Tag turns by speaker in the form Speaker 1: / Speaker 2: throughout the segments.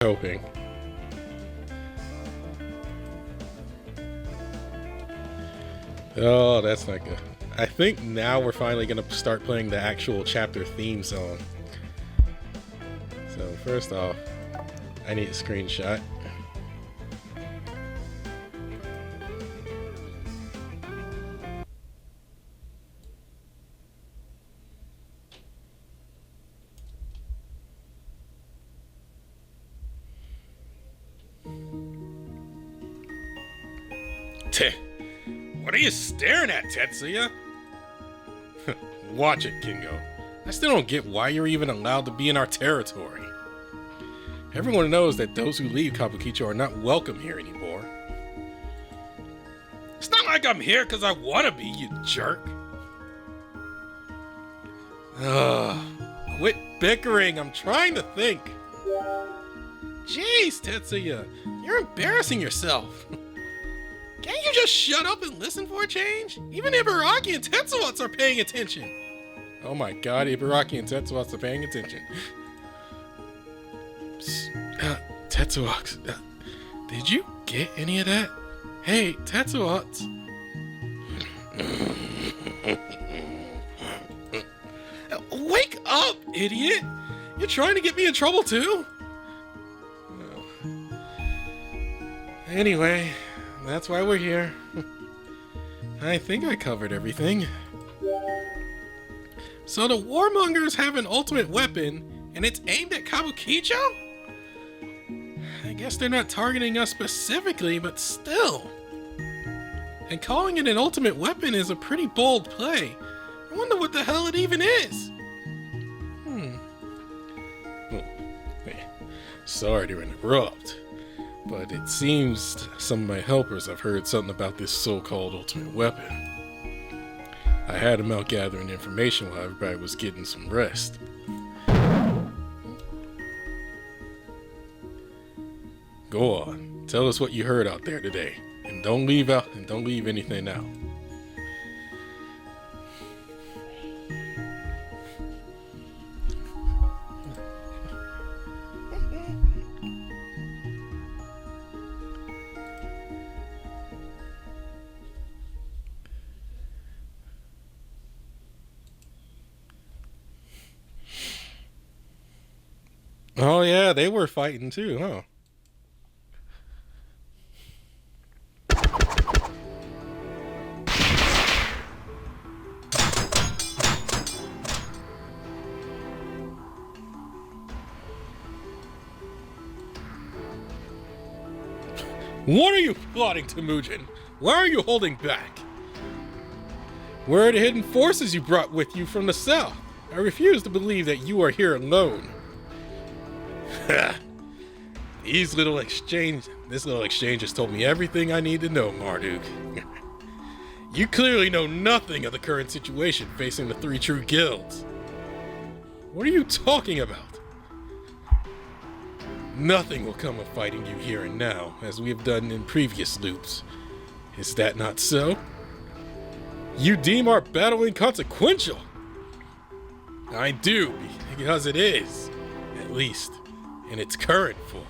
Speaker 1: Hoping. Oh, that's not good. I think now we're finally gonna start playing the actual chapter theme song. So first off, I need a screenshot. What are you staring at, Tetsuya? Watch it, Kingo. I still don't get why you're even allowed to be in our territory. Everyone knows that those who leave Kabukicho are not welcome here anymore. It's not like I'm here because I want to be, you jerk. Quit bickering. I'm trying to think. Jeez, Tetsuya. You're embarrassing yourself. Can't you just shut up and listen for a change? Even Ibaraki and Tetsuwatsu are paying attention. Oh my god, Ibaraki and Tetsuwatsu are paying attention. Tetsuwatsu, did you get any of that? Hey, Tetsuwatsu. Wake up, idiot! You're trying to get me in trouble too? Anyway, that's why we're here. I think I covered everything. So the Warmongers have an ultimate weapon, and it's aimed at Kabukicho? I guess they're not targeting us specifically, but still. And calling it an ultimate weapon is a pretty bold play. I wonder what the hell it even is. Oh, hey, sorry to interrupt. But it seems some of my helpers have heard something about this so-called ultimate weapon. I had them out gathering information while everybody was getting some rest. Go on, tell us what you heard out there today, and don't leave anything out. Oh yeah, they were fighting too, huh? What are you plotting, Temujin? Why are you holding back? Where are the hidden forces you brought with you from the south? I refuse to believe that you are here alone. This little exchange has told me everything I need to know, Marduk. You clearly know nothing of the current situation facing the three true guilds. What are you talking about? Nothing will come of fighting you here and now, as we have done in previous loops. Is that not so? You deem our battle inconsequential. I do, because it is, at least in its current form.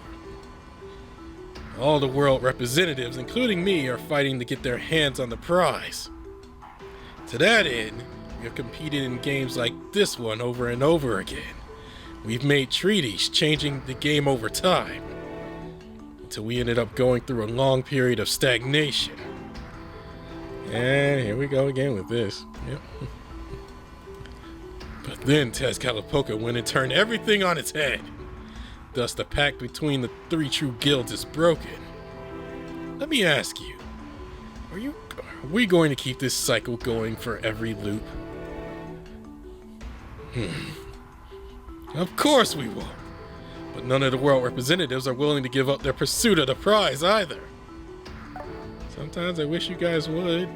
Speaker 1: All the world representatives, including me, are fighting to get their hands on the prize. To that end, we have competed in games like this one over and over again. We've made treaties, changing the game over time, until we ended up going through a long period of stagnation. And here we go again with this. Yep. But then Tezcatlipoca went and turned everything on its head. Thus, the pact between the three true guilds is broken. Let me ask you, are we going to keep this cycle going for every loop? Of course we won't. But none of the world representatives are willing to give up their pursuit of the prize either. Sometimes I wish you guys would.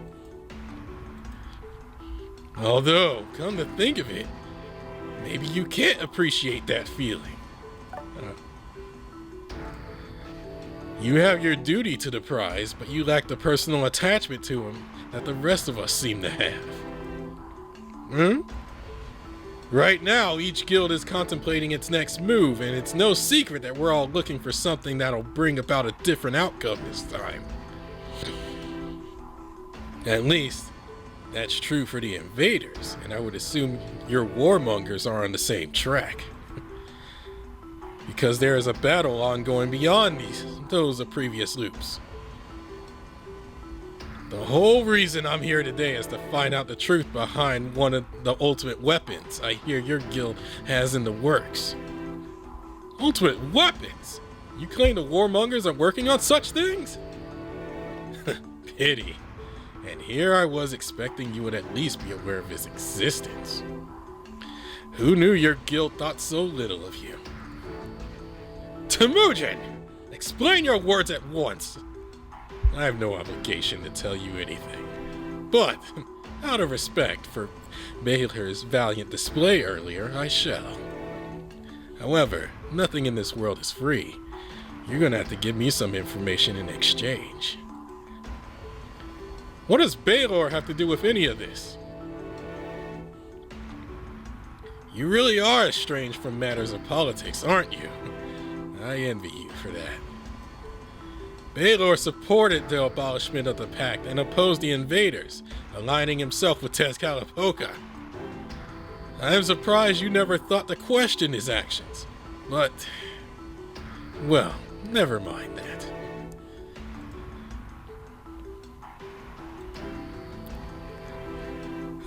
Speaker 1: Although, come to think of it, maybe you can't appreciate that feeling. You have your duty to the prize, but you lack the personal attachment to him that the rest of us seem to have. Right now, each guild is contemplating its next move, and it's no secret that we're all looking for something that'll bring about a different outcome this time. At least, that's true for the invaders, and I would assume your warmongers are on the same track. Because there is a battle ongoing beyond those of previous loops. The whole reason I'm here today is to find out the truth behind one of the ultimate weapons I hear your guild has in the works. Ultimate weapons? You claim the warmongers are working on such things? Pity. And here I was expecting you would at least be aware of his existence. Who knew your guild thought so little of you? Temujin! Explain your words at once! I have no obligation to tell you anything. But, out of respect for Baylor's valiant display earlier, I shall. However, nothing in this world is free. You're gonna have to give me some information in exchange. What does Baylor have to do with any of this? You really are estranged from matters of politics, aren't you? I envy you for that. Baylor supported the abolishment of the pact and opposed the invaders, aligning himself with Tezcatlipoca. I am surprised you never thought to question his actions, but, well, never mind that.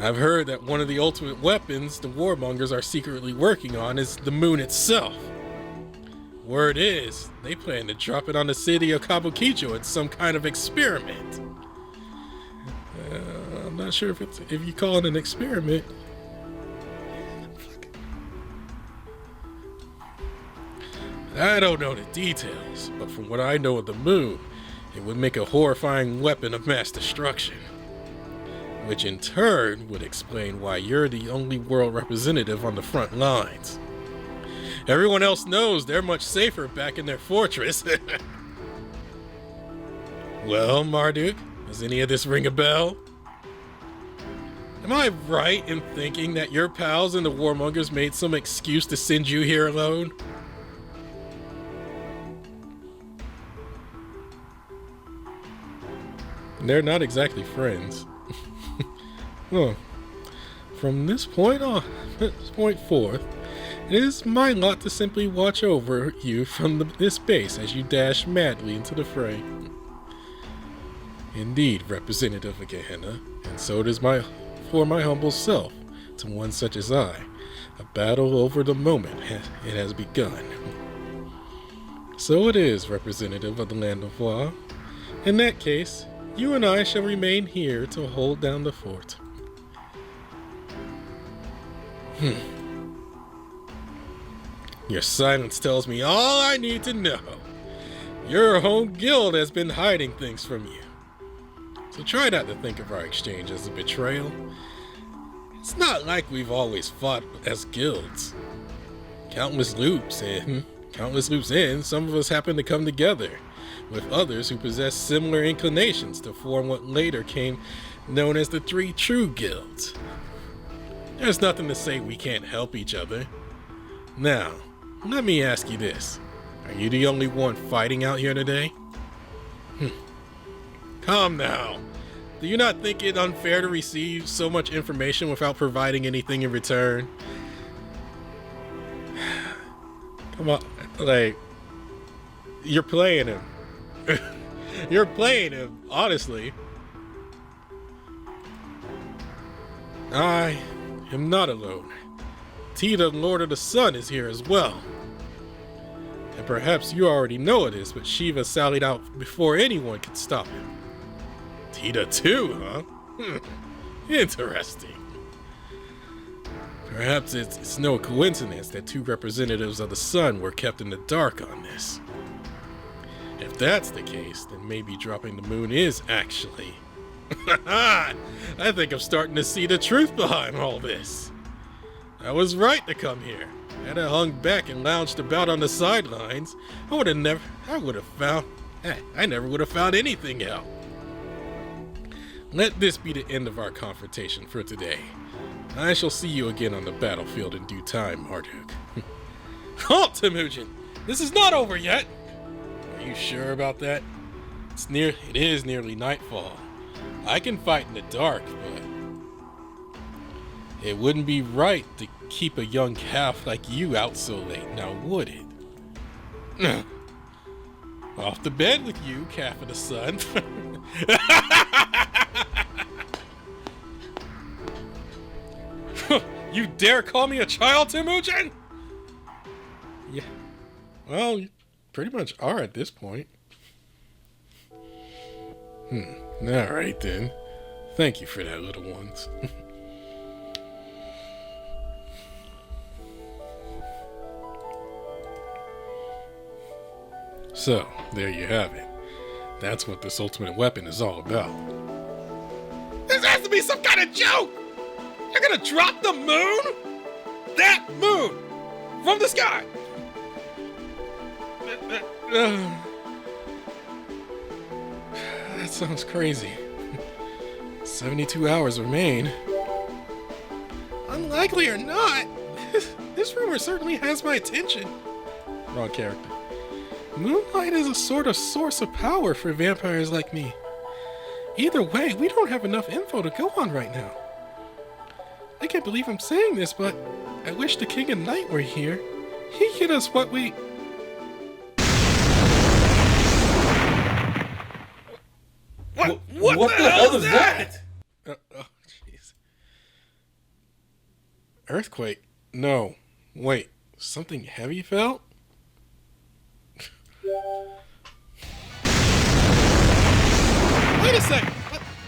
Speaker 1: I've heard that one of the ultimate weapons the warmongers are secretly working on is the moon itself. Word is, they plan to drop it on the city of Kabukicho in some kind of experiment. I'm not sure if you call it an experiment. I don't know the details, but from what I know of the moon, it would make a horrifying weapon of mass destruction. Which in turn would explain why you're the only world representative on the front lines. Everyone else knows they're much safer back in their fortress. Well, Marduk, does any of this ring a bell? Am I right in thinking that your pals and the warmongers made some excuse to send you here alone? They're not exactly friends. Huh. From this point forth, it is my lot to simply watch over you from this base as you dash madly into the fray. Indeed, Representative of Gehenna, and so it is for my humble self, to one such as I, a battle over the moment it has begun. So it is, Representative of the Land of Wa. In that case, you and I shall remain here to hold down the fort. Your silence tells me all I need to know. Your home guild has been hiding things from you. So try not to think of our exchange as a betrayal. It's not like we've always fought as guilds. Countless loops in, some of us happen to come together, with others who possess similar inclinations to form what later came known as the Three True Guilds. There's nothing to say we can't help each other. Now, let me ask you this. Are you the only one fighting out here today? Come now. Do you not think it unfair to receive so much information without providing anything in return? Come on, like, you're playing him. You're playing him, honestly. I am not alone. Tita, Lord of the Sun, is here as well. And perhaps you already know this, but Shiva sallied out before anyone could stop him. Tita too, huh? Interesting. Perhaps it's no coincidence that two representatives of the Sun were kept in the dark on this. If that's the case, then maybe dropping the moon is actually... I think I'm starting to see the truth behind all this. I was right to come here. Had I hung back and lounged about on the sidelines, I never would have found anything out. Let this be the end of our confrontation for today. I shall see you again on the battlefield in due time, Marduk. Halt, Temujin! This is not over yet! Are you sure about that? It is nearly nightfall. I can fight in the dark, but it wouldn't be right to keep a young calf like you out so late, now would it? Off to bed with you, calf of the sun. You dare call me a child, Temujin? Yeah. Well, you pretty much are at this point. Alright then. Thank you for that, little ones. So, there you have it. That's what this ultimate weapon is all about. This has to be some kind of joke! You're gonna drop the moon? That moon! From the sky! That sounds crazy. 72 hours remain. Unlikely or not, this rumor certainly has my attention. Wrong character. Moonlight is a sort of source of power for vampires like me. Either way, we don't have enough info to go on right now. I can't believe I'm saying this, but I wish the King of Night were here. He'd get us what we... What the hell is that? Oh, jeez. Earthquake? No. Wait, something heavy fell? Wait a second!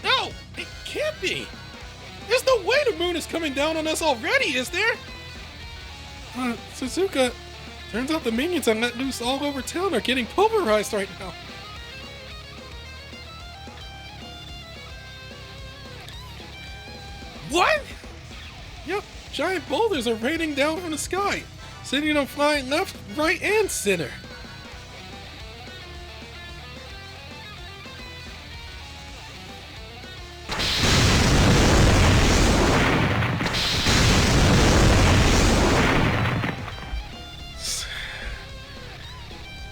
Speaker 1: No! It can't be! There's no way the moon is coming down on us already, is there? Suzuka, turns out the minions I let loose all over town are getting pulverized right now. What? Yep, giant boulders are raining down from the sky, sending them flying left, right, and center.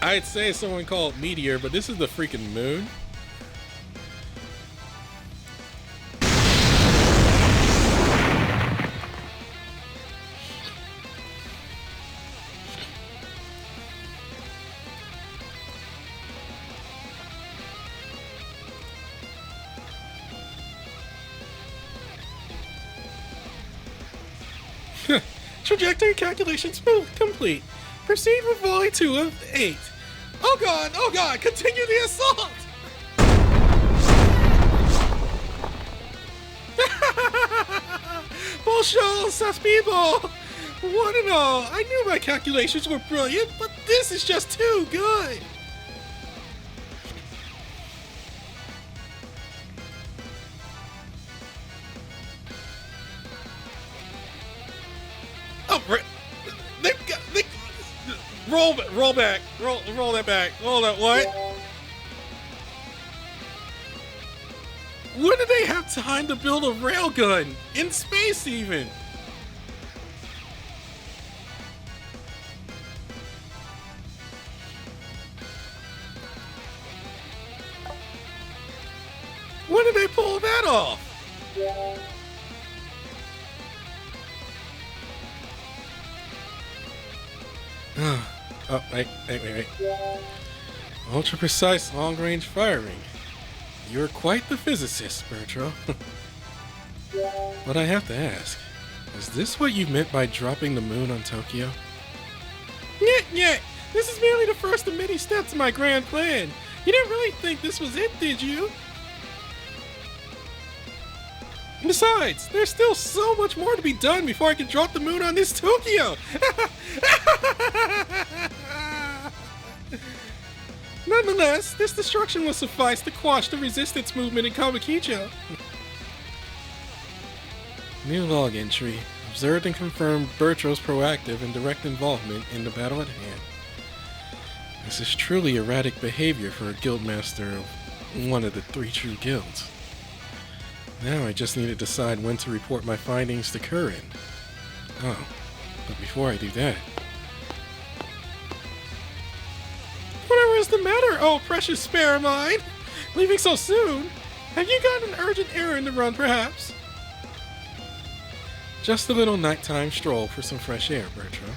Speaker 1: I'd say someone called it meteor, but this is the freaking moon. Trajectory calculations complete. Proceed with volley 2 of 8. Oh god, continue the assault! Bonjour, sus people! One and all, I knew my calculations were brilliant, but this is just too good! Oh, roll back. Roll that back. Hold up, what? When did they have time to build a railgun? In space, even? When did they pull that off? Oh, wait. Ultra precise long-range firing. You're quite the physicist, Bertro. But I have to ask, is this what you meant by dropping the moon on Tokyo? Nyeh. This is merely the first of many steps in my grand plan. You didn't really think this was it, did you? Besides, there's still so much more to be done before I can drop the moon on this Tokyo! Nonetheless, this destruction will suffice to quash the resistance movement in Kawakicho. New log entry. Observed and confirmed Bertro's proactive and direct involvement in the battle at hand. This is truly erratic behavior for a guildmaster of one of the 3 true guilds. Now I just need to decide when to report my findings to Curran. Oh, but before I do that... Whatever is the matter, oh precious spare of mine? Leaving so soon? Have you got an urgent errand to run, perhaps? Just a little nighttime stroll for some fresh air, Bertram.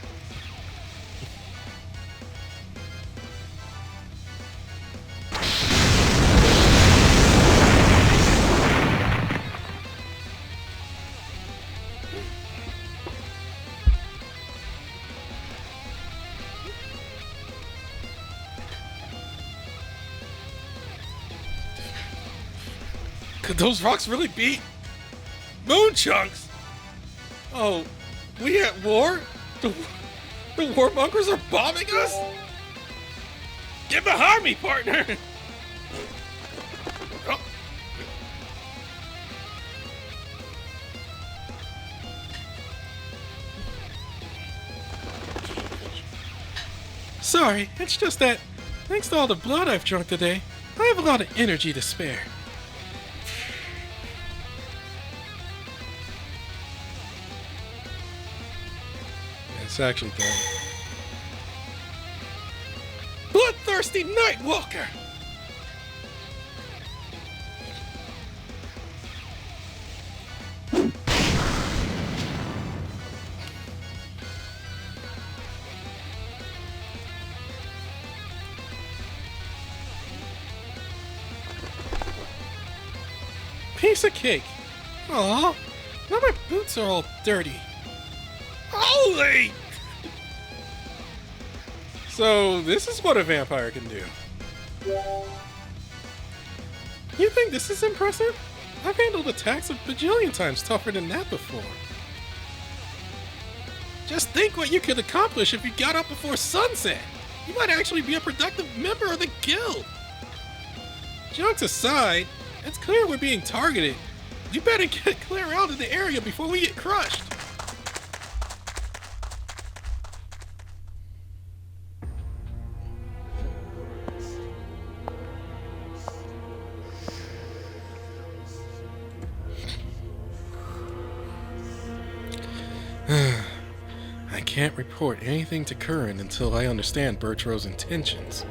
Speaker 1: Could those rocks really be moon chunks? Oh, we at war? The Warmongers are bombing us? Get behind me, partner! Oh. Sorry, it's just that, thanks to all the blood I've drunk today, I have a lot of energy to spare. It's actually done. Bloodthirsty Nightwalker! Piece of cake. Aw, now my boots are all dirty. Holy! So, this is what a vampire can do. You think this is impressive? I've handled attacks a bajillion times tougher than that before. Just think what you could accomplish if you got up before sunset. You might actually be a productive member of the guild. Jokes aside, it's clear we're being targeted. You better get clear out of the area before we get crushed. I can't report anything to Curran until I understand Bertro's intentions.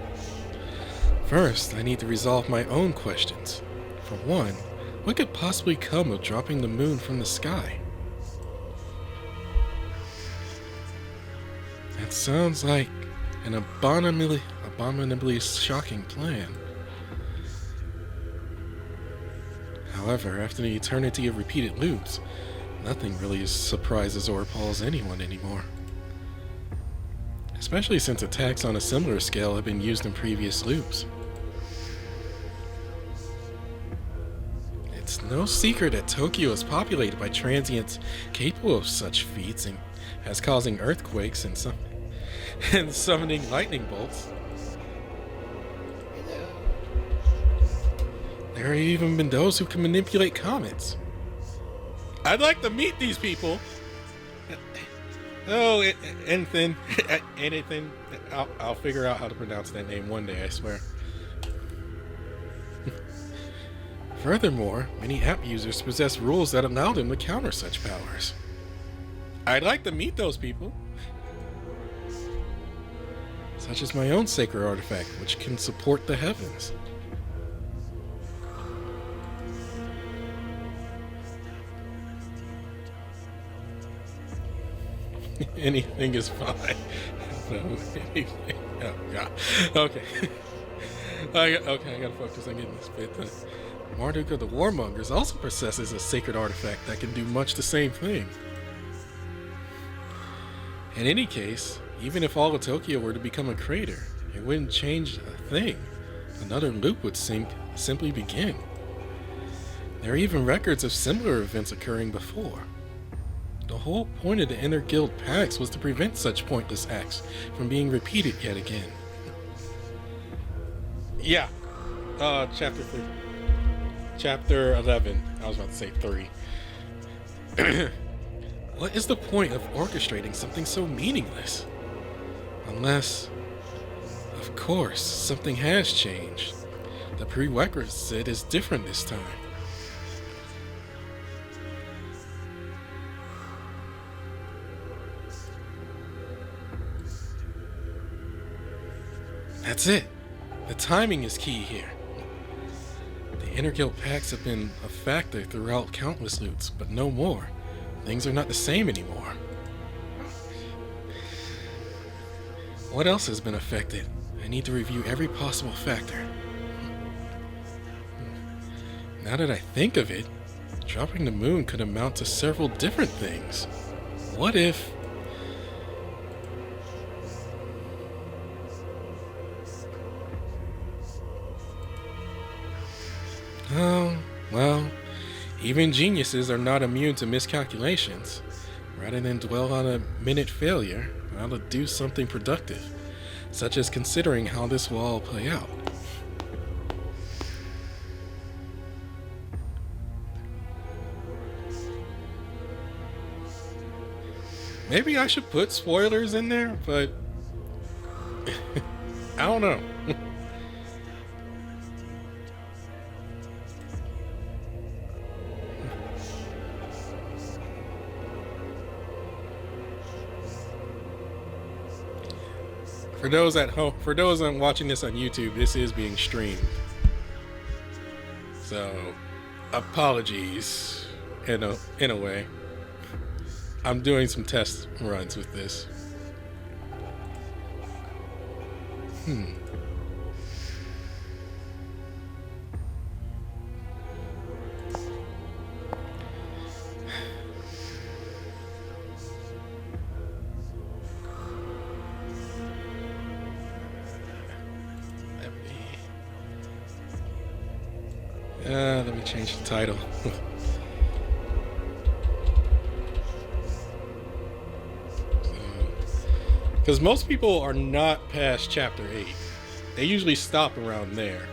Speaker 1: First, I need to resolve my own questions. For one, what could possibly come of dropping the moon from the sky? That sounds like an abominably shocking plan. However, after the eternity of repeated loops, nothing really surprises or appalls anyone anymore. Especially since attacks on a similar scale have been used in previous loops. It's no secret that Tokyo is populated by transients capable of such feats, and as causing earthquakes and summoning lightning bolts. There have even been those who can manipulate comets. I'd like to meet these people. Oh, anything. I'll figure out how to pronounce that name one day, I swear. Furthermore, many app users possess rules that allow them to counter such powers. I'd like to meet those people. Such as my own sacred artifact, which can support the heavens. Anything is fine. No, anything. Oh, God. Okay. I gotta focus on getting this bit done. Marduk of the Warmongers also possesses a sacred artifact that can do much the same thing. In any case, even if all of Tokyo were to become a crater, it wouldn't change a thing. Another loop would simply begin. There are even records of similar events occurring before. The whole point of the Inner Guild Pacts was to prevent such pointless acts from being repeated yet again. Yeah. Chapter 3. Chapter 11. I was about to say 3. What is the point of orchestrating something so meaningless? Unless, of course, something has changed. The prerequisite is different this time. That's it. The timing is key here. The inter-guild pacts have been a factor throughout countless loots, but no more. Things are not the same anymore. What else has been affected? I need to review every possible factor. Now that I think of it, dropping the moon could amount to several different things. What if... Oh, well, even geniuses are not immune to miscalculations. Rather than dwell on a minute failure, I'll do something productive, such as considering how this will all play out. Maybe I should put spoilers in there, but I don't know. For those at home, for those watching this on YouTube, this is being streamed. So, apologies in a way. I'm doing some test runs with this. Let me change the title. Because most people are not past chapter 8. They usually stop around there.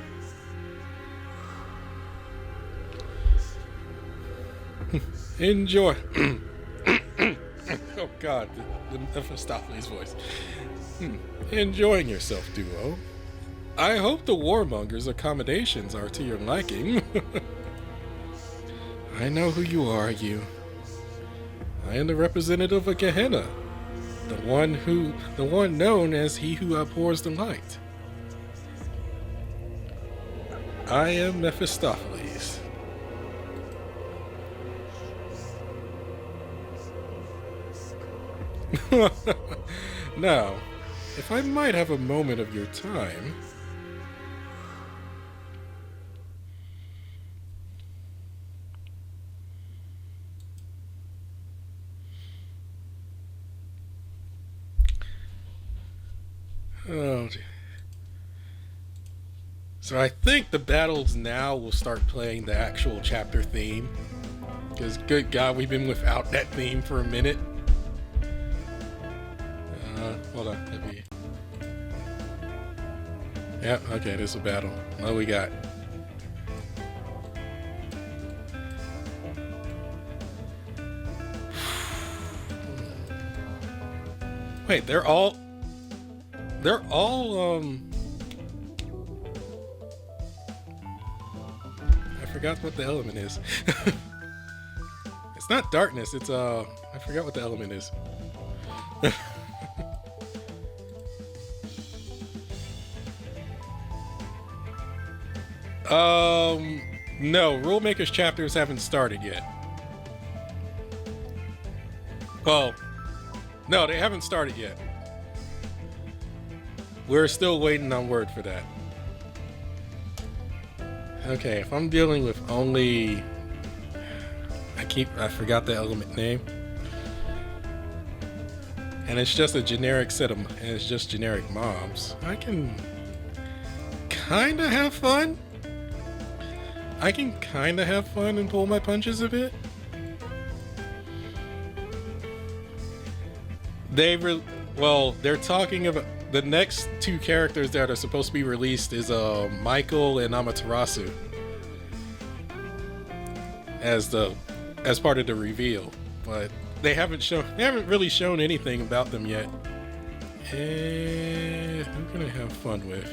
Speaker 1: Enjoy. Oh God, the Mephistopheles voice. Enjoying yourself, duo. I hope the Warmongers' accommodations are to your liking. I know who you are, you. I am the representative of Gehenna. The one known as he who abhors the light. I am Mephistopheles. Now, if I might have a moment of your time. Oh, dear. So I think the battles now will start playing the actual chapter theme. Because good God, we've been without that theme for a minute. Hold on, let me... Yep, okay, this is a battle. What do we got? Wait, they're all, I forgot what the element is. It's not darkness, it's, I forgot what the element is. No, Rulemaker's chapters haven't started yet. Well, no, they haven't started yet. We're still waiting on word for that. Okay, if I'm dealing with only... I forgot the element name. And it's just a generic set of... And it's just generic mobs. I can... kinda have fun. I can kinda have fun and pull my punches a bit. They're talking about... The next two characters that are supposed to be released is Michael and Amaterasu as part of the reveal, but they haven't really shown anything about them yet. And who can I have fun with?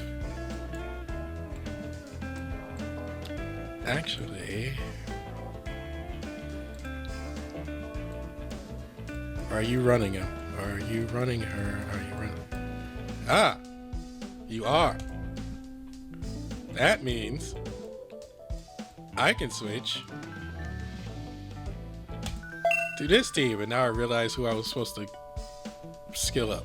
Speaker 1: Actually, are you running him? Are you running her? Are you running? Ah, You are. That means I can switch to this team, and now I realize who I was supposed to skill up.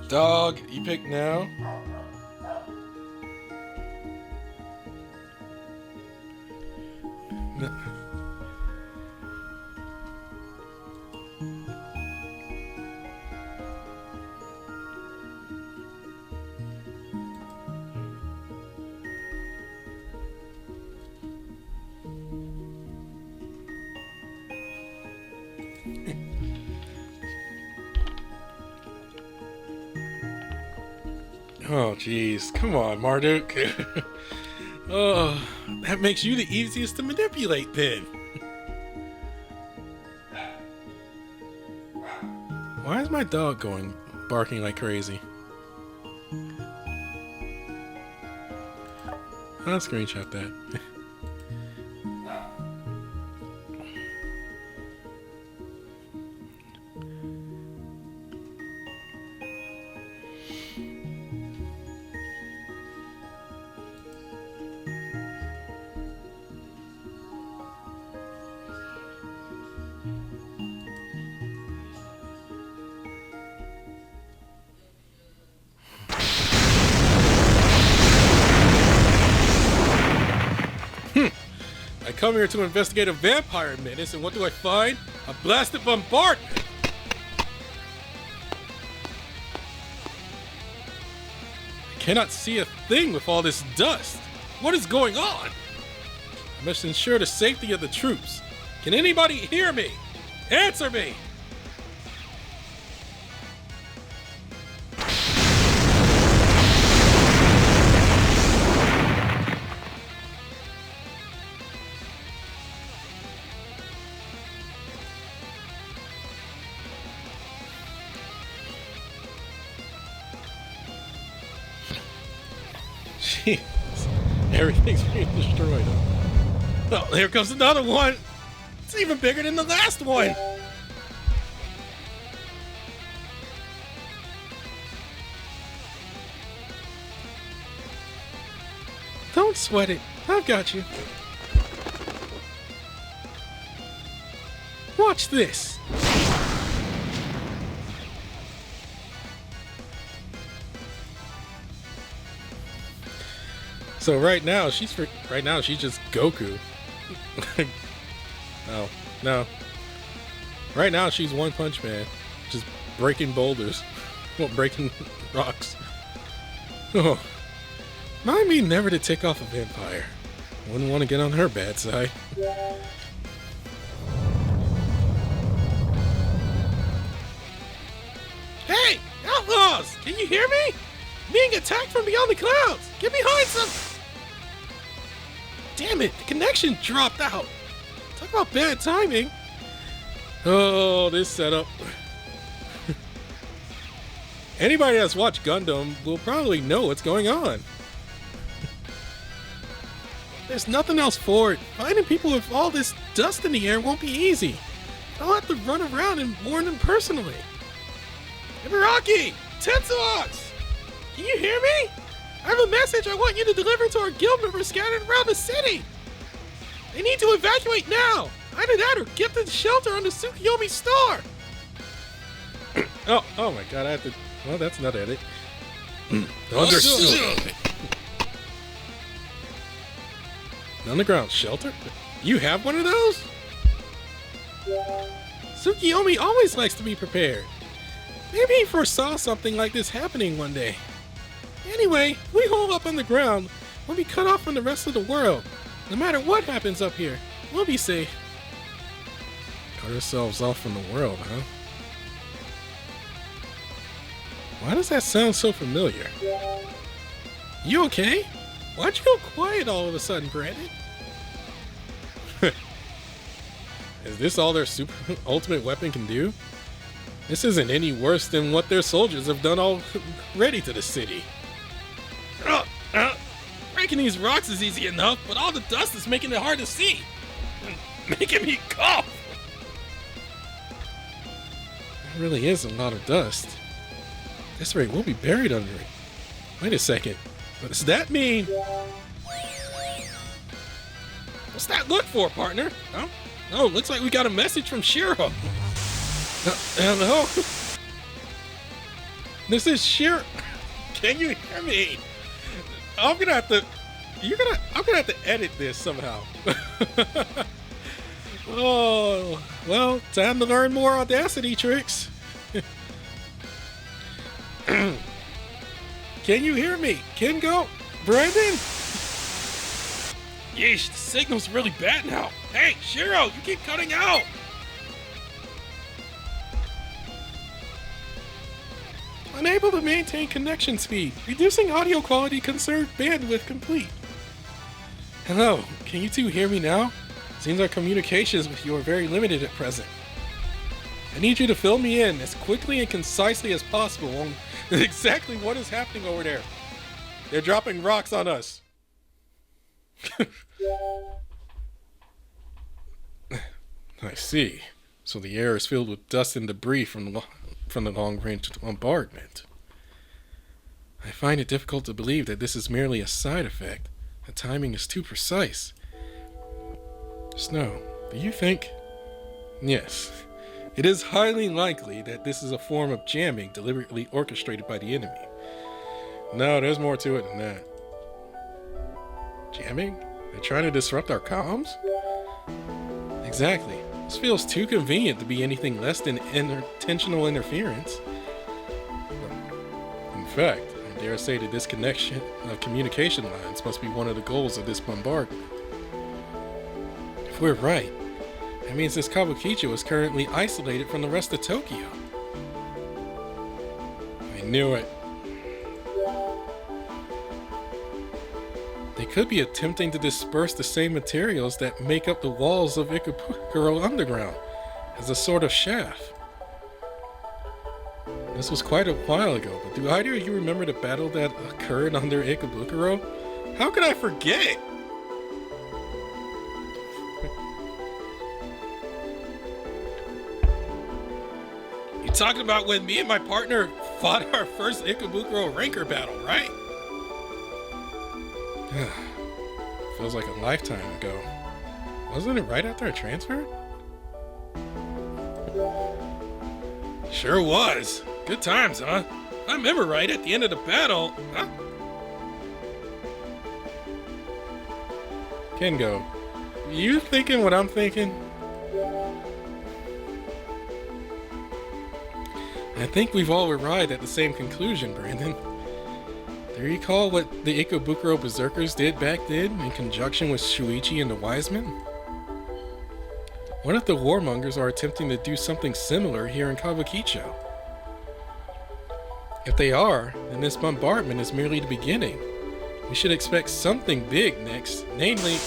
Speaker 1: Dog, you pick now? No. Oh, jeez. Come on, Marduk. Oh, that makes you the easiest to manipulate, then. Why is my dog barking like crazy? I'll screenshot that. I come here to investigate a vampire menace, and what do I find? A blasted bombardment! I cannot see a thing with all this dust. What is going on? I must ensure the safety of the troops. Can anybody hear me? Answer me! Jeez, everything's being destroyed. Oh, here comes another one. It's even bigger than the last one. Don't sweat it. I've got you. Watch this. So right now she's just Goku. Oh, no. Right now she's One Punch Man, just breaking boulders, well, breaking rocks. Oh, mind me never to take off a vampire. Wouldn't want to get on her bad side. Hey, Outlaws! Can you hear me? Being attacked from beyond the clouds! Get behind some! Damn it, the connection dropped out. Talk about bad timing. Oh, this setup. Anybody that's watched Gundam will probably know what's going on. There's nothing else for it. Finding people with all this dust in the air won't be easy. I'll have to run around and warn them personally. Ibaraki! Tetsuox! Can you hear me? I have a message I want you to deliver to our guild members scattered around the city. They need to evacuate now. Either that or get to the shelter on the Tsukiyomi store. Oh my god, I have to... Well, that's not edit. Understood. Underground shelter? You have one of those? Tsukiyomi always likes to be prepared. Maybe he foresaw something like this happening one day. Anyway, if we hold up on the ground, we'll be cut off from the rest of the world. No matter what happens up here, we'll be safe. Cut ourselves off from the world, huh? Why does that sound so familiar? You okay? Why'd you go quiet all of a sudden, Brandon? Is this all their super ultimate weapon can do? This isn't any worse than what their soldiers have done already to the city. Breaking these rocks is easy enough, but all the dust is making it hard to see. Making me cough. There really is a lot of dust. At this rate, we'll be buried under it. Wait a second. What does that mean? What's that look for, partner? Oh, looks like we got a message from Shiro. Hello? This is Shiro. Can you hear me? I'm gonna have to edit this somehow. Oh, well, time to learn more Audacity tricks. Can you hear me? Kengo? Brandon? Yeesh, the signal's really bad now. Hey, Shiro, you keep cutting out. Unable to maintain connection speed. Reducing audio quality conserved bandwidth complete. Hello, can you two hear me now? Seems our communications with you are very limited at present. I need you to fill me in as quickly and concisely as possible on exactly what is happening over there. They're dropping rocks on us. I see. So the air is filled with dust and debris from the long-range bombardment. I find it difficult to believe that this is merely a side effect. The timing is too precise. Snow, do you think? Yes. It is highly likely that this is a form of jamming deliberately orchestrated by the enemy. No, there's more to it than that. Jamming? They're trying to disrupt our comms? Exactly. This feels too convenient to be anything less than intentional interference. In fact, I dare say the disconnection of communication lines must be one of the goals of this bombardment. If we're right, that means this Kabukicho is currently isolated from the rest of Tokyo. I knew it. They could be attempting to disperse the same materials that make up the walls of Ikebukuro Underground as a sort of shaft. This was quite a while ago, but do either of you remember the battle that occurred under Ikebukuro? How could I forget? You're talking about when me and my partner fought our first Ikebukuro Ranker battle, right? Feels like a lifetime ago. Wasn't it right after I transferred? Sure was. Good times, huh? If I remember right, at the end of the battle, huh? Kengo, you thinking what I'm thinking? I think we've all arrived at the same conclusion, Brandon. Do you recall what the Ikebukuro Berserkers did back then in conjunction with Shuichi and the Wise Men? What if the Warmongers are attempting to do something similar here in Kabukicho? If they are, then this bombardment is merely the beginning. We should expect something big next, namely...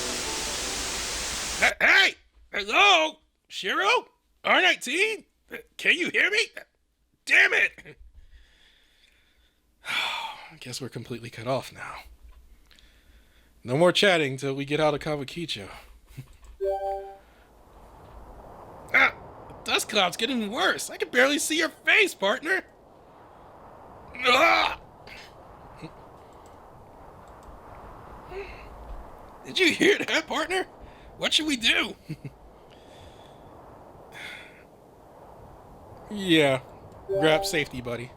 Speaker 1: Hey! Hello? Shiro? R19? Can you hear me? Damn it! I guess we're completely cut off now. No more chatting till we get out of Kabukicho. The dust cloud's getting worse. I can barely see your face, partner. Did you hear that, partner? What should we do? Yeah. Grab safety, buddy.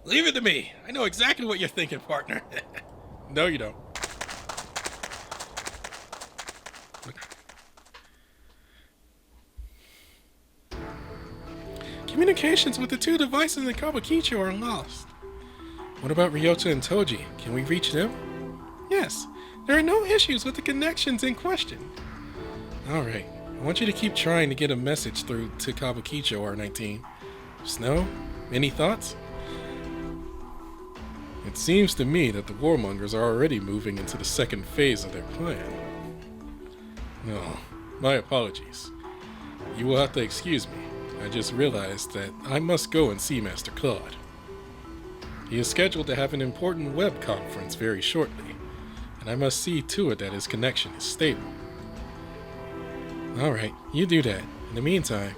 Speaker 1: Leave it to me. I know exactly what you're thinking, partner. No, you don't. Communications with the two devices in Kabukicho are lost. What about Ryota and Toji? Can we reach them? Yes. There are no issues with the connections in question. Alright. I want you to keep trying to get a message through to Kabukicho, R19. Snow, Any thoughts? It seems to me that the Warmongers are already moving into the second phase of their plan. No, my apologies. You will have to excuse me. I just realized that I must go and see Master Claude. He is scheduled to have an important web conference very shortly, and I must see to it that his connection is stable. Alright, you do that. In the meantime,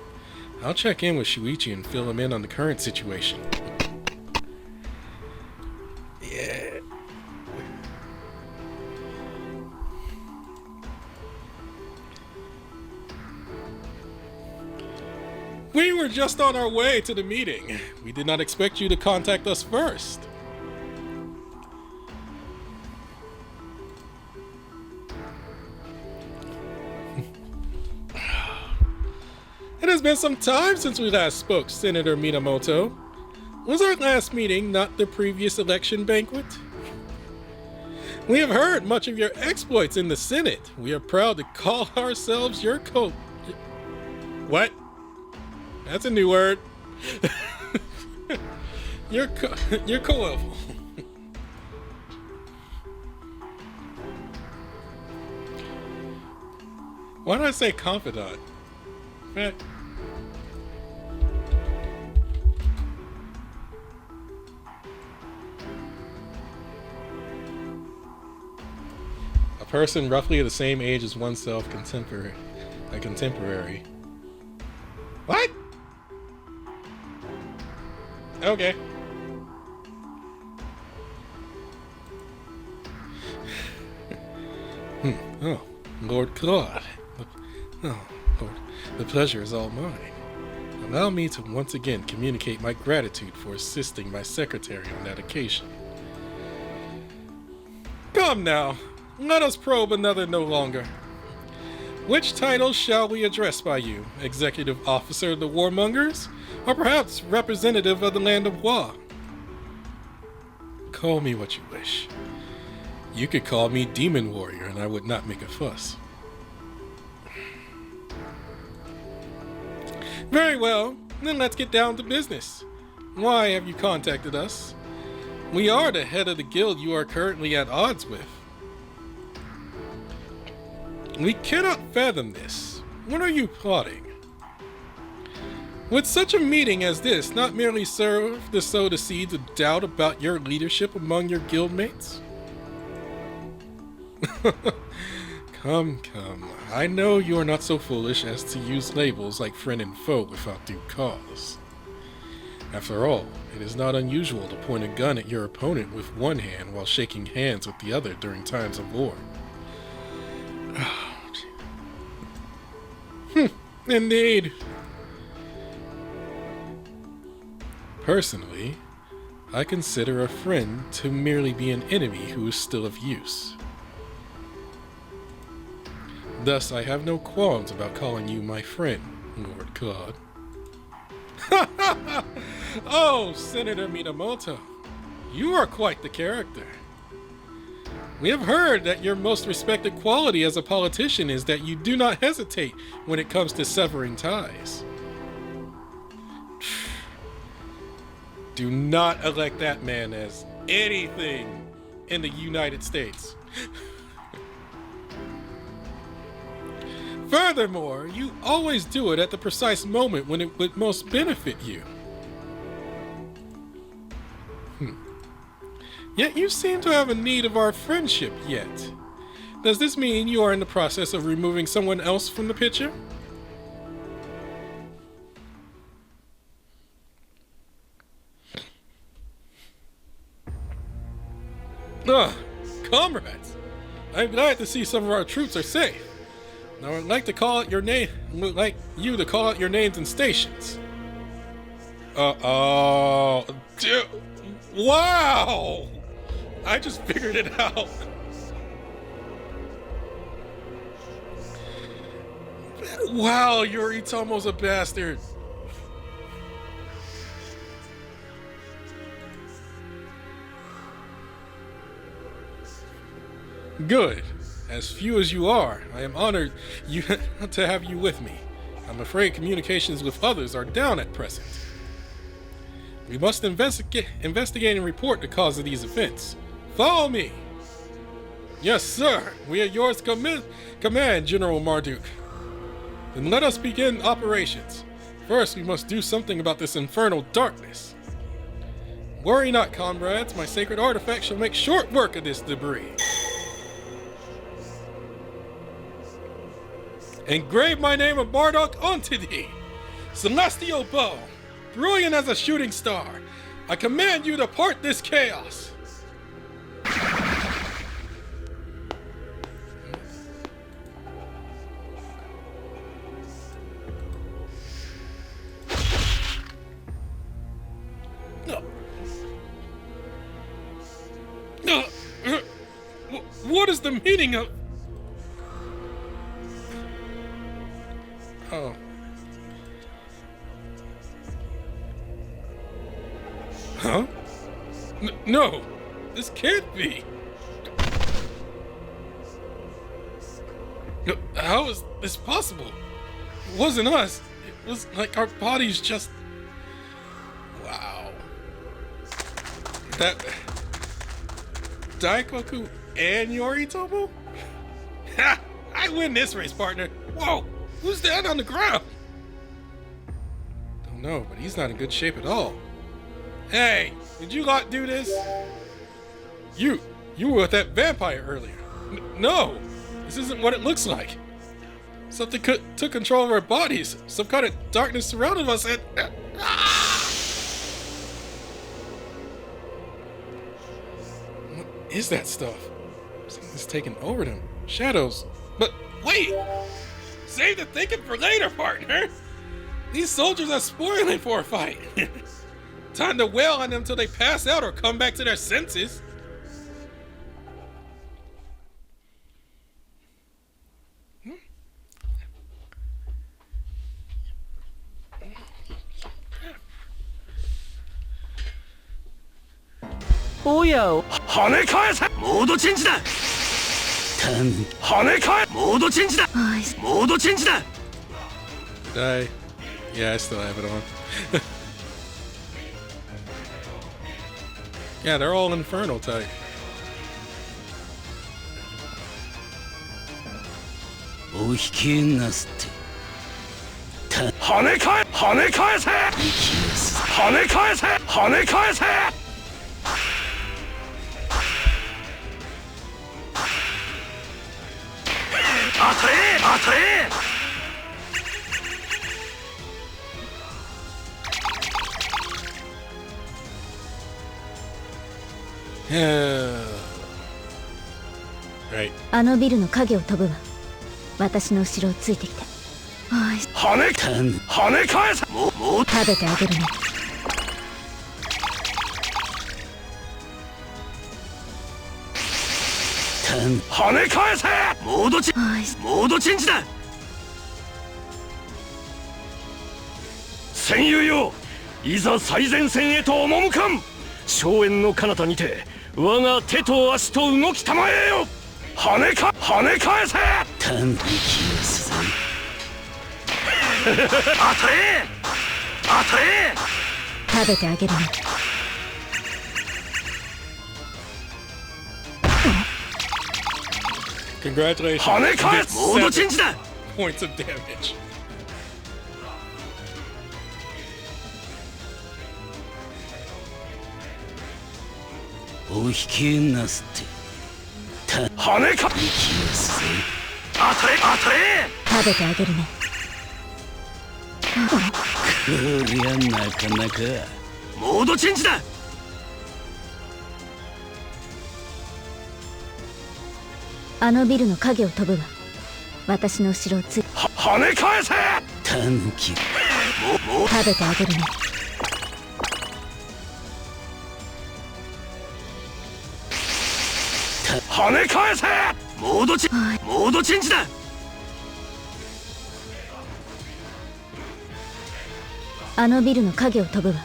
Speaker 1: I'll check in with Shuichi and fill him in on the current situation. Yeah. We were just on our way to the meeting. We did not expect you to contact us first. It has been some time since we last spoke, Senator Minamoto. Was our last meeting not the previous election banquet? We have heard much of your exploits in the Senate. We are proud to call ourselves your What? That's a new word. Your co-level. Why did I say confidant? Right. A person roughly the same age as oneself, a contemporary. What? Okay. Oh, Lord Claude. Oh, Lord, the pleasure is all mine. Allow me to once again communicate my gratitude for assisting my secretary on that occasion. Come now, let us probe another no longer. Which title shall we address by you? Executive Officer of the Warmongers? Or perhaps representative of the Land of Wa? Call me what you wish. You could call me Demon Warrior and I would not make a fuss. Very well, then let's get down to business. Why have you contacted us? We are the head of the guild you are currently at odds with. We cannot fathom this. What are you plotting? Would such a meeting as this not merely serve to sow the seeds of doubt about your leadership among your guildmates? Come. I know you are not so foolish as to use labels like friend and foe without due cause. After all, it is not unusual to point a gun at your opponent with one hand while shaking hands with the other during times of war. Indeed. Personally, I consider a friend to merely be an enemy who is still of use. Thus, I have no qualms about calling you my friend, Lord Claude. Oh, Senator Minamoto, you are quite the character. We have heard that your most respected quality as a politician is that you do not hesitate when it comes to severing ties. Do not elect that man as anything in the United States. Furthermore, you always do it at the precise moment when it would most benefit you. Yet you seem to have a need of our friendship yet. Does this mean you are in the process of removing someone else from the picture? Comrades! I'm glad to see some of our troops are safe. Now I'd like to call out your name. Would like you to call out your names and stations. Dude, wow! I just figured it out. Wow, Yoritomo's a bastard. Good. As few as you are, I am honored to have you with me. I'm afraid communications with others are down at present. We must investigate and report the cause of these events. Follow me! Yes, sir! We are yours command, General Marduk. Then let us begin operations. First, we must do something about this infernal darkness. Worry not, comrades. My sacred artifact shall make short work of this debris. Engrave my name of Marduk onto thee. Celestial bow, brilliant as a shooting star, I command you to part this chaos. What is the meaning of... Oh. Huh? No! This can't be! No, how is this possible? It wasn't us. It was like our bodies just... Wow. That... Daikoku and Yoritomo? Ha! I win this race, partner! Whoa! Who's that on the ground? Don't know, but he's not in good shape at all. Hey! Did you lot do this? You were with that vampire earlier. No! This isn't what it looks like. Something took control of our bodies. Some kind of darkness surrounded us and... What is that stuff? Something's taken over them. Shadows. But wait! Save the thinking for later, partner! These soldiers are spoiling for a fight. Time to wail on them till they pass out or come back to their senses.
Speaker 2: Oh yeah. 跳ね返せモードチェンジだ跳ね返モードチェンジだモードチェンジだ
Speaker 1: Yeah, I still have it on. Yeah, they're all infernal type.
Speaker 2: Oh, 跳ね返せ跳ね返せ跳ね返せ跳ね返せ当たれ当たれ
Speaker 1: Right.
Speaker 3: あのビルの影を飛ぶわ。私の後ろをついてきて。
Speaker 2: 跳ね返せもう
Speaker 3: 食べてあげるね。
Speaker 2: 跳ね返せモードチェンジだ戦友よいざ最前線へと赴かん荘園の彼方にて我が手と足と動きたまえよ跳ね返せ短期すぜ当たれ当たれ
Speaker 3: 食べてあげるね。
Speaker 1: Congratulations.
Speaker 2: 跳ね返すモードチェンジだ
Speaker 1: Points of damage.
Speaker 2: Oh, 跳ね返すぜ当たれ当たれ
Speaker 3: 食べてあげるね。
Speaker 2: こりゃなかなかモードチェンジだ
Speaker 3: あのビルの影を飛ぶわ。私の後ろをついて。
Speaker 2: 跳ね返せタヌキも
Speaker 3: 食べてあげるね。
Speaker 2: 跳ね返せモードチェンジだ
Speaker 3: あのビルの影を飛ぶわ。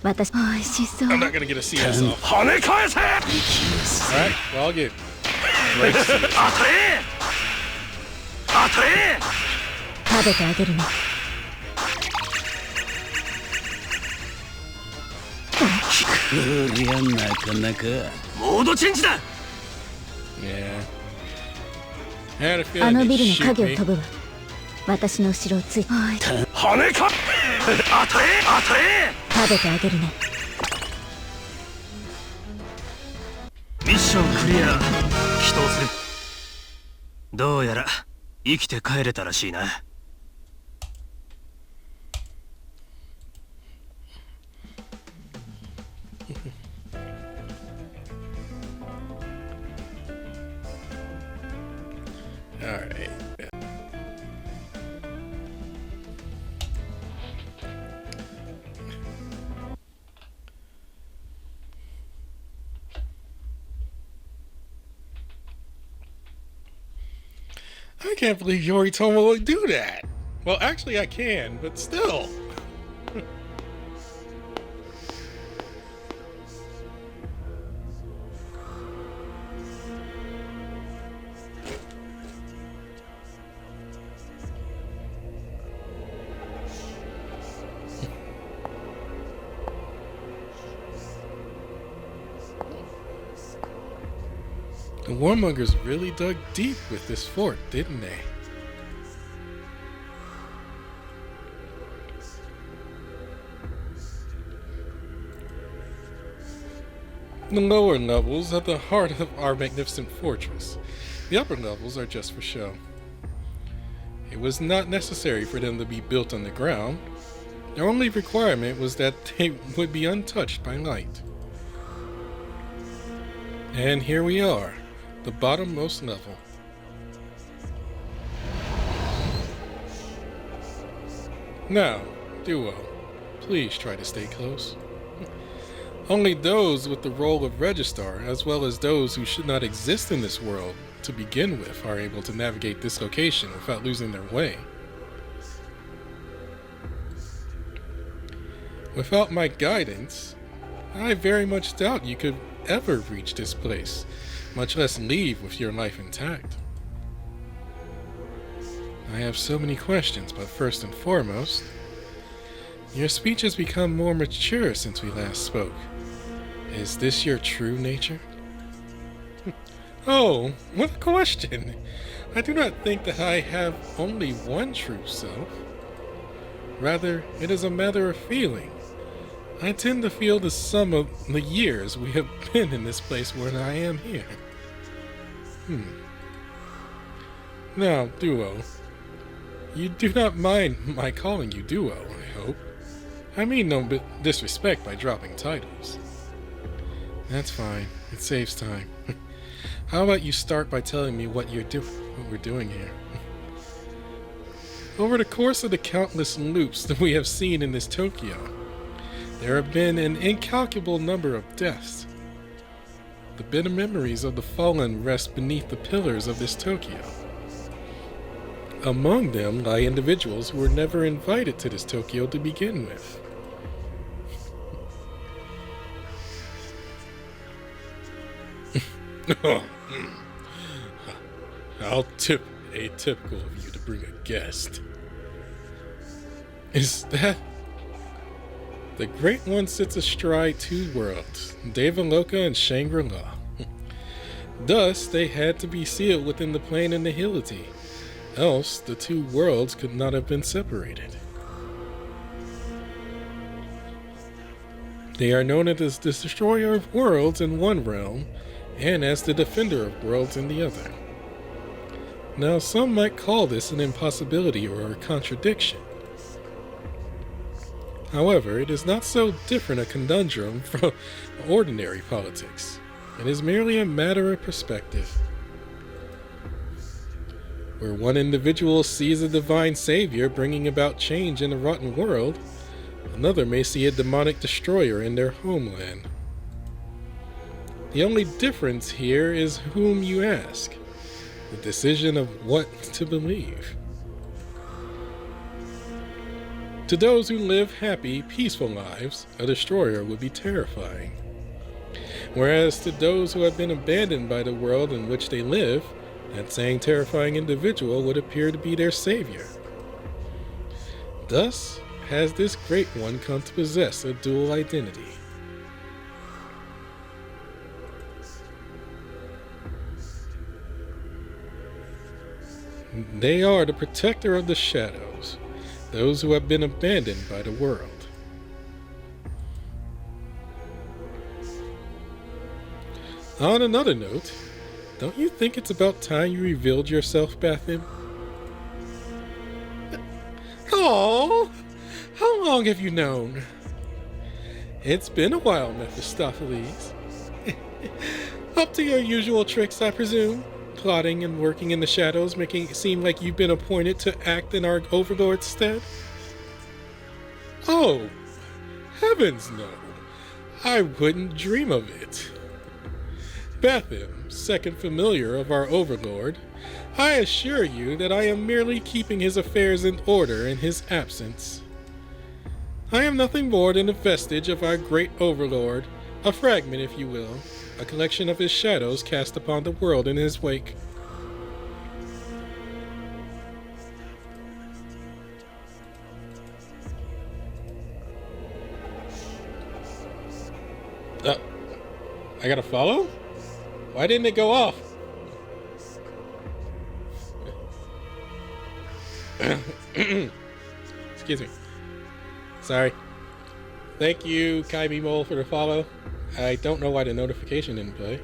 Speaker 3: 私美味しそう。
Speaker 1: I'm not gonna get a CS off.
Speaker 2: 跳ね返せ
Speaker 1: Alright, well, I'll get.
Speaker 2: 当たれ当たれ
Speaker 3: 食べてあげるね。
Speaker 2: りゃなかなかモードチェンジだ。
Speaker 1: Yeah. I had a
Speaker 3: あ
Speaker 1: feeling
Speaker 3: の
Speaker 1: they'd
Speaker 3: ビルの
Speaker 1: shoot
Speaker 3: 影を
Speaker 1: me.
Speaker 3: 飛ぶわ。私の後ろをついて。
Speaker 2: 跳ねか当たれ当たれ。
Speaker 3: 食べてあげるね。
Speaker 2: ミッションクリア。祈祷する。どうやら生きて帰れたらしいな。
Speaker 1: Alright. I can't believe Yoritomo would do that. Well, actually I can, but still. The Warmongers really dug deep with this fort, didn't they? The lower levels are the heart of our magnificent fortress. The upper levels are just for show. It was not necessary for them to be built on the ground. Their only requirement was that they would be untouched by light. And here we are. The bottommost level. Now, Duo, please try to stay close. Only those with the role of Registrar, as well as those who should not exist in this world to begin with, are able to navigate this location without losing their way. Without my guidance, I very much doubt you could ever reach this place, much less leave with your life intact. I have so many questions, but first and foremost, your speech has become more mature since we last spoke. Is this your true nature? Oh, what a question! I do not think that I have only one true self. Rather, it is a matter of feeling. I tend to feel the sum of the years we have been in this place where I am here. Now, Duo, you do not mind my calling you Duo, I hope. I mean no disrespect by dropping titles. That's fine. It saves time. How about you start by telling me what we're doing here? Over the course of the countless loops that we have seen in this Tokyo, there have been an incalculable number of deaths. The bitter memories of the fallen rest beneath the pillars of this Tokyo. Among them lie individuals who were never invited to this Tokyo to begin with. How atypical of you to bring a guest. Is that... The Great One sits astride two worlds, Devaloka and Shangri-La. Thus, they had to be sealed within the plane of nihility, else the two worlds could not have been separated. They are known as the Destroyer of Worlds in one realm, and as the Defender of Worlds in the other. Now, some might call this an impossibility or a contradiction. However, it is not so different a conundrum from ordinary politics. It is merely a matter of perspective. Where one individual sees a divine savior bringing about change in a rotten world, another may see a demonic destroyer in their homeland. The only difference here is whom you ask, the decision of what to believe. To those who live happy, peaceful lives, a destroyer would be terrifying. Whereas to those who have been abandoned by the world in which they live, that same terrifying individual would appear to be their savior. Thus has this Great One come to possess a dual identity. They are the protector of the shadows, those who have been abandoned by the world. On another note, don't you think it's about time you revealed yourself, Bathim? Oh, how long have you known? It's been a while, Mephistopheles. Up to your usual tricks, I presume? Plotting and working in the shadows, making it seem like you've been appointed to act in our overlord's stead? Oh, heavens no. I wouldn't dream of it. Bathim, second familiar of our overlord, I assure you that I am merely keeping his affairs in order in his absence. I am nothing more than a vestige of our great overlord, a fragment, if you will, a collection of his shadows cast upon the world in his wake. I gotta follow? Why didn't it go off? Excuse me. Sorry. Thank you, Kaibi Mole, for the follow. I don't know why the notification didn't play.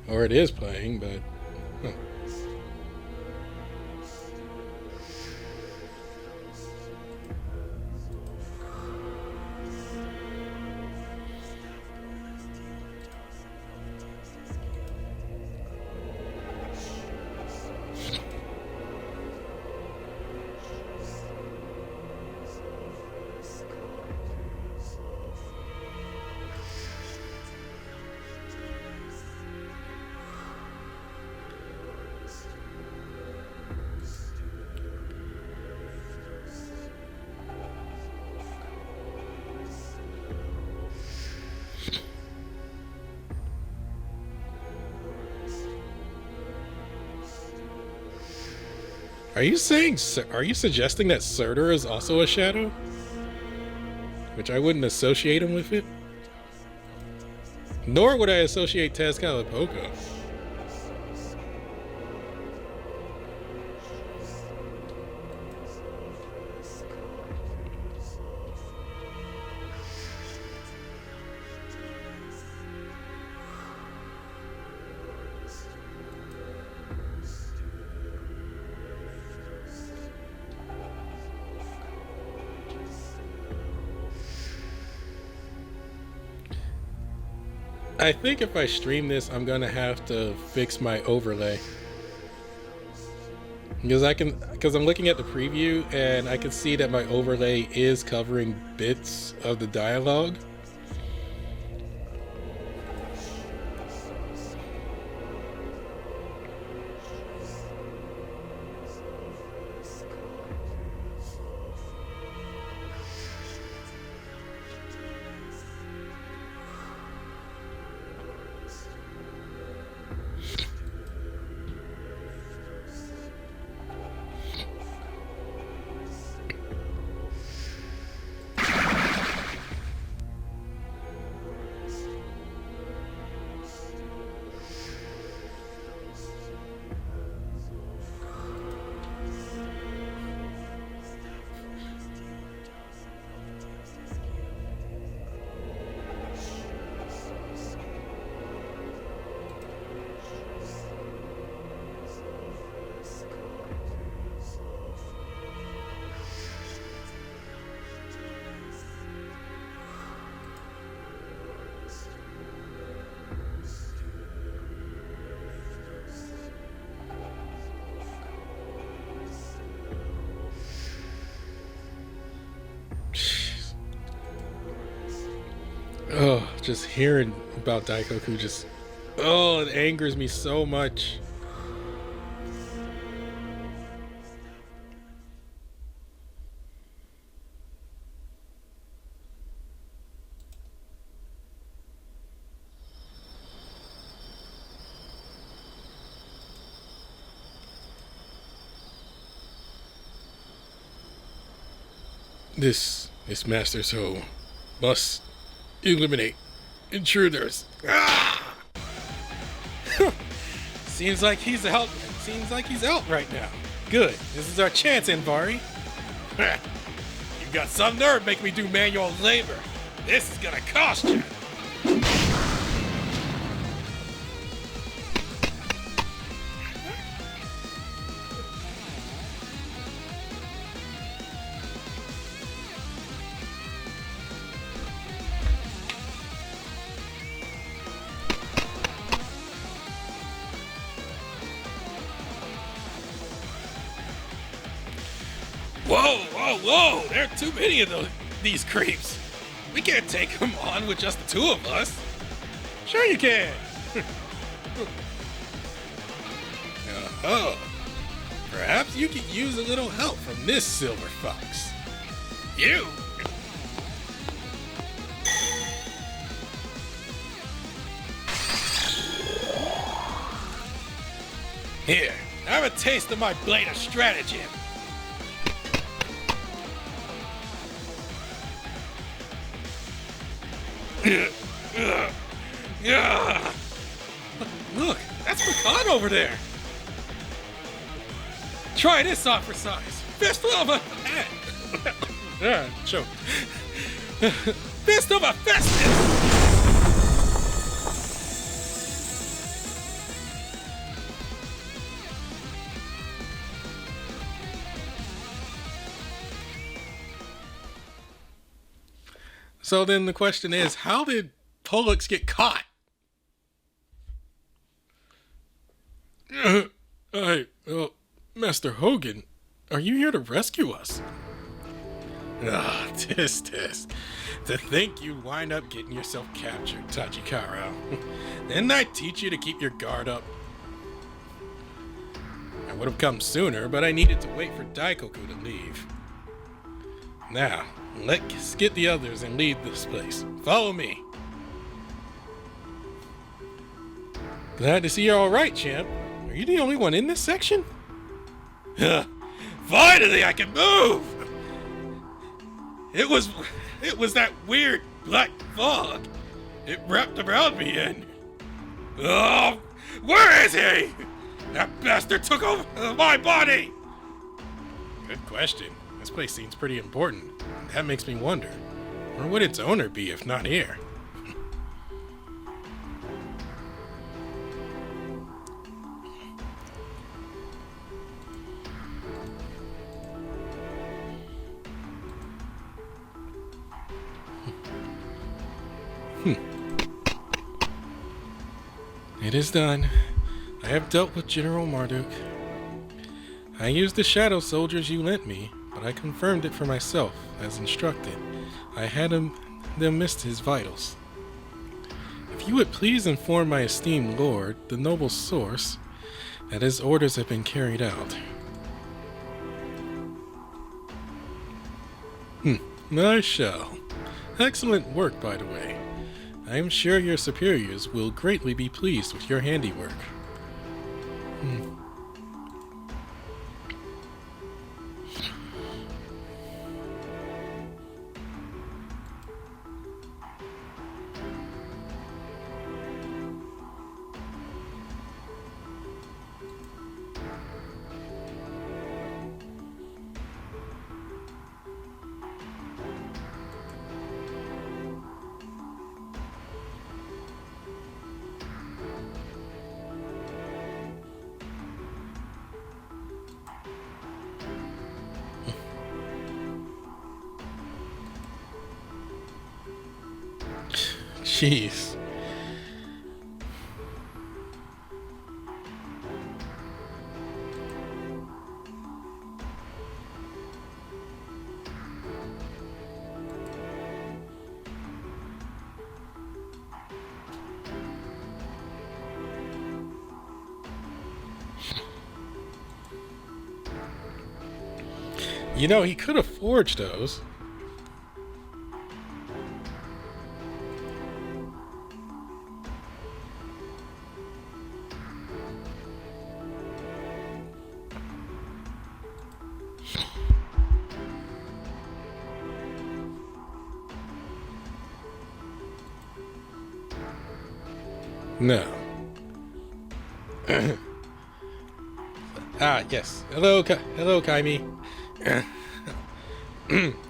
Speaker 1: Or it is playing, but... Huh. Are you suggesting that Surtur is also a shadow? Which I wouldn't associate him with it? Nor would I associate Tezcatlipoca. I think if I stream this, I'm gonna have to fix my overlay. Because I'm looking at the preview and I can see that my overlay is covering bits of the dialogue. Oh, just hearing about Daikoku just... Oh, it angers me so much. This Master So must eliminate intruders. Ah! Seems like he's out. Seems like he's out right now. Good. This is our chance, Envari. You got some nerve making me do manual labor. This is gonna cost you. Whoa, whoa, whoa! There are too many of these creeps. We can't take them on with just the two of us. Sure you can. Oh, perhaps you could use a little help from this silver fox. You. Here, have a taste of my blade of stratagem. Look, that's Pecan over there. Try this on for size. Fistful of a head. Choke. Fist of a festus. So then the question is, how did Pollux get caught? Master Hogan, are you here to rescue us? Tis. To think you'd wind up getting yourself captured, Tachikaro. Didn't I teach you to keep your guard up? I would have come sooner, but I needed to wait for Daikoku to leave. Now, let's get the others and leave this place. Follow me. Glad to see you're all right, champ. Are you the only one in this section? Finally, I can move! It was that weird black fog. It wrapped around me and... Oh, where is he? That bastard took over my body! Good question. This place seems pretty important. That makes me wonder, where would its owner be if not here? It is done. I have dealt with General Marduk. I used the shadow soldiers you lent me, but I confirmed it for myself, as instructed. I had them missed his vitals. If you would please inform my esteemed lord, the noble source, that his orders have been carried out. I shall. Excellent work, by the way. I am sure your superiors will greatly be pleased with your handiwork. Jeez. You know, he could have forged those. Now. Yes. Hello, Kaimi.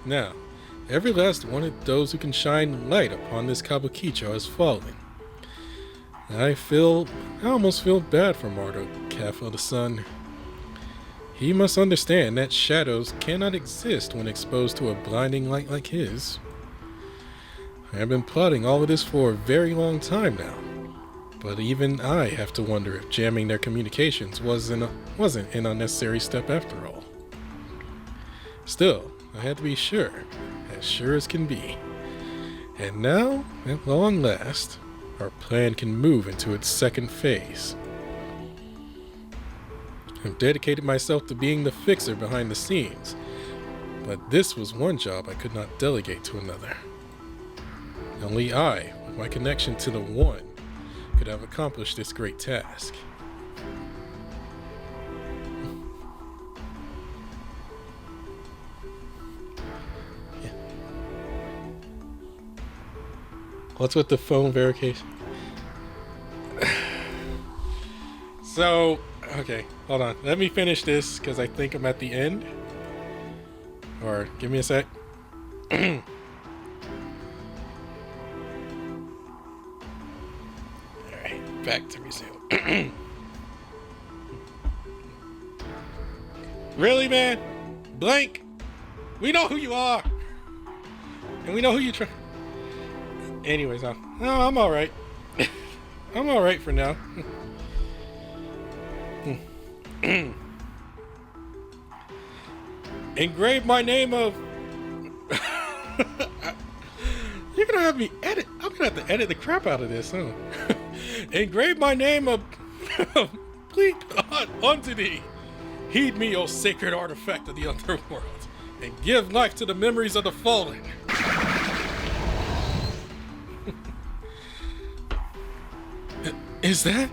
Speaker 1: Now, every last one of those who can shine light upon this Kabukicho has fallen. I almost feel bad for Marduk, calf of the sun. He must understand that shadows cannot exist when exposed to a blinding light like his. I have been plotting all of this for a very long time now, but even I have to wonder if jamming their communications wasn't an unnecessary step after all. Still, I had to be sure as can be. And now, at long last, our plan can move into its second phase. I've dedicated myself to being the fixer behind the scenes, but this was one job I could not delegate to another. Only I, with my connection to the One, could have accomplished this great task. What's with the phone verification? So, okay, hold on. Let me finish this because I think I'm at the end. Or give me a sec. Alright, back to resume. Really, man? Blank? We know who you are. And we know who you try. Anyways, I'm alright. I'm alright for now. Engrave my name of... You're gonna have me edit. I'm gonna have to edit the crap out of this, huh? Engrave my name of... Please, unto thee. Heed me, O sacred artifact of the underworld, and give life to the memories of the fallen. Is that?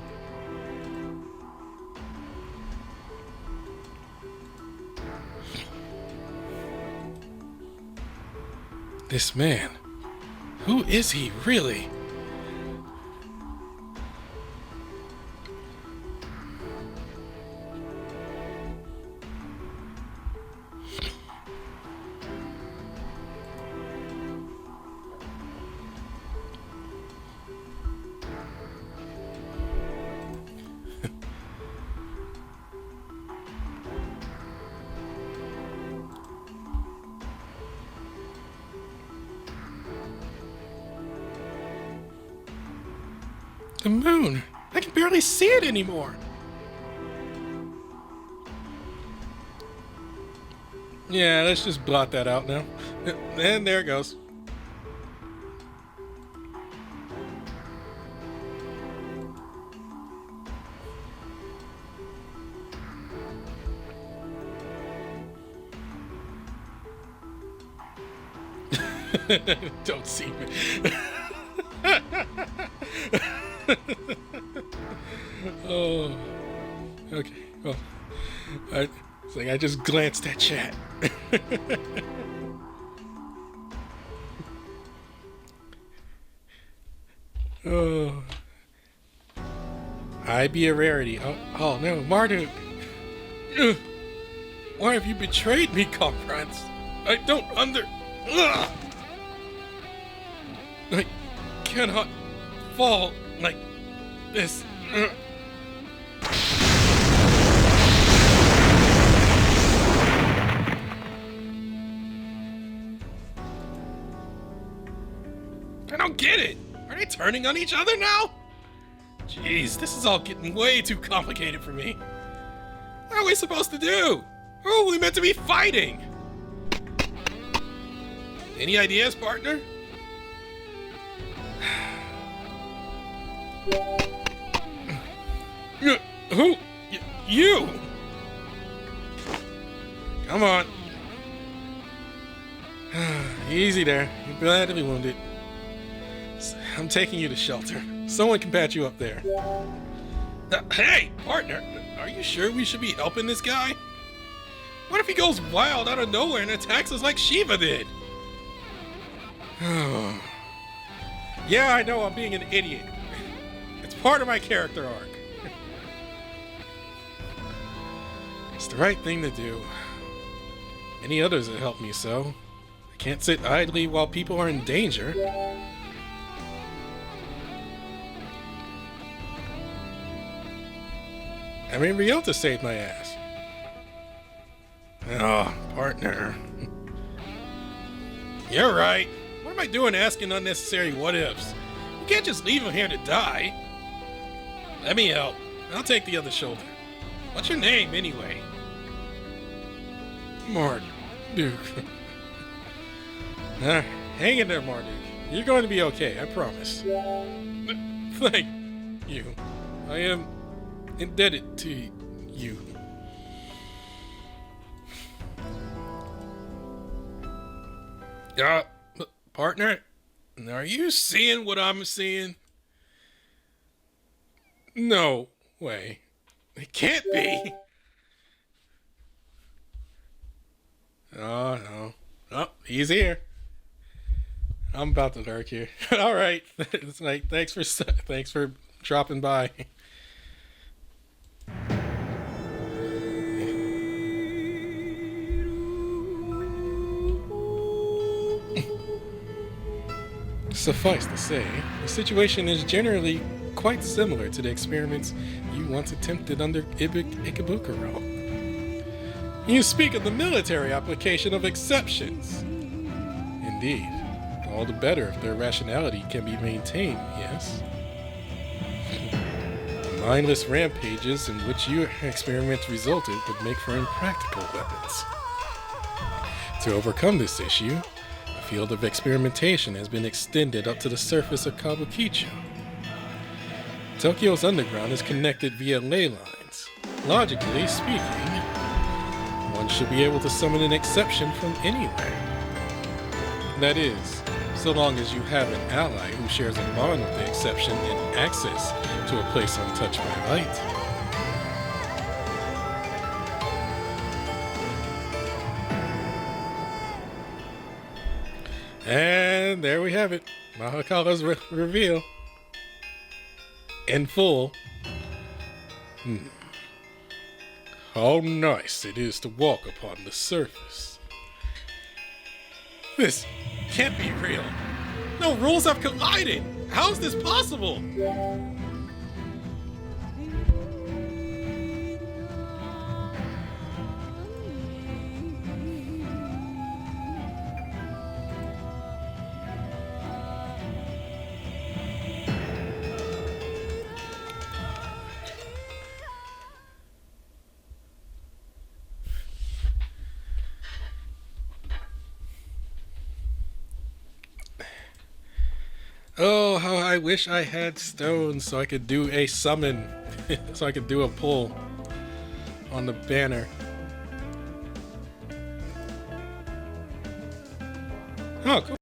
Speaker 1: This man, who is he really? The moon! I can barely see it anymore! Yeah, let's just blot that out now. And there it goes. Don't see me. Oh, okay. Well, it's like I just glanced at chat. Oh, I be a rarity. Oh no, Marduk! Why have you betrayed me, comrades? I don't I cannot fall like this. I don't get it. Are they turning on each other now? Jeez, this is all getting way too complicated for me. What are we supposed to do? Who are we meant to be fighting? Any ideas, partner? Who? You? Come on. Easy there. You're badly wounded. I'm taking you to shelter. Someone can patch you up there. Hey, partner. Are you sure we should be helping this guy? What if he goes wild out of nowhere and attacks us like Shiva did? Yeah, I know I'm being an idiot. It's part of my character arc. It's the right thing to do. Many others have helped me so. I can't sit idly while people are in danger. I mean, Ryota saved my ass. Oh, partner. You're right. What am I doing asking unnecessary what-ifs? You can't just leave him here to die. Let me help. I'll take the other shoulder. What's your name, anyway? Marduk. Hang in there, Marduk. You're going to be okay, I promise. Thank you. I am indebted to you. Partner, are you seeing what I'm seeing? No way. It can't be. Oh, no. Oh, he's here. I'm about to lurk here. All right. It's like, thanks for dropping by. Suffice to say, the situation is generally quite similar to the experiments you once attempted under Ikebukuro. You speak of the military application of exceptions. Indeed, all the better if their rationality can be maintained, yes? The mindless rampages in which your experiments resulted would make for impractical weapons. To overcome this issue, the field of experimentation has been extended up to the surface of Kabukicho. Tokyo's underground is connected via ley lines. Logically speaking, one should be able to summon an exception from anywhere. That is, so long as you have an ally who shares a bond with the exception and access to a place untouched by light. And there we have it. Mahakala's reveal. In full. How nice it is to walk upon the surface. This can't be real. No rules have collided. How is this possible? Oh, how I wish I had stones so I could do a summon. So I could do a pull on the banner. Oh, cool.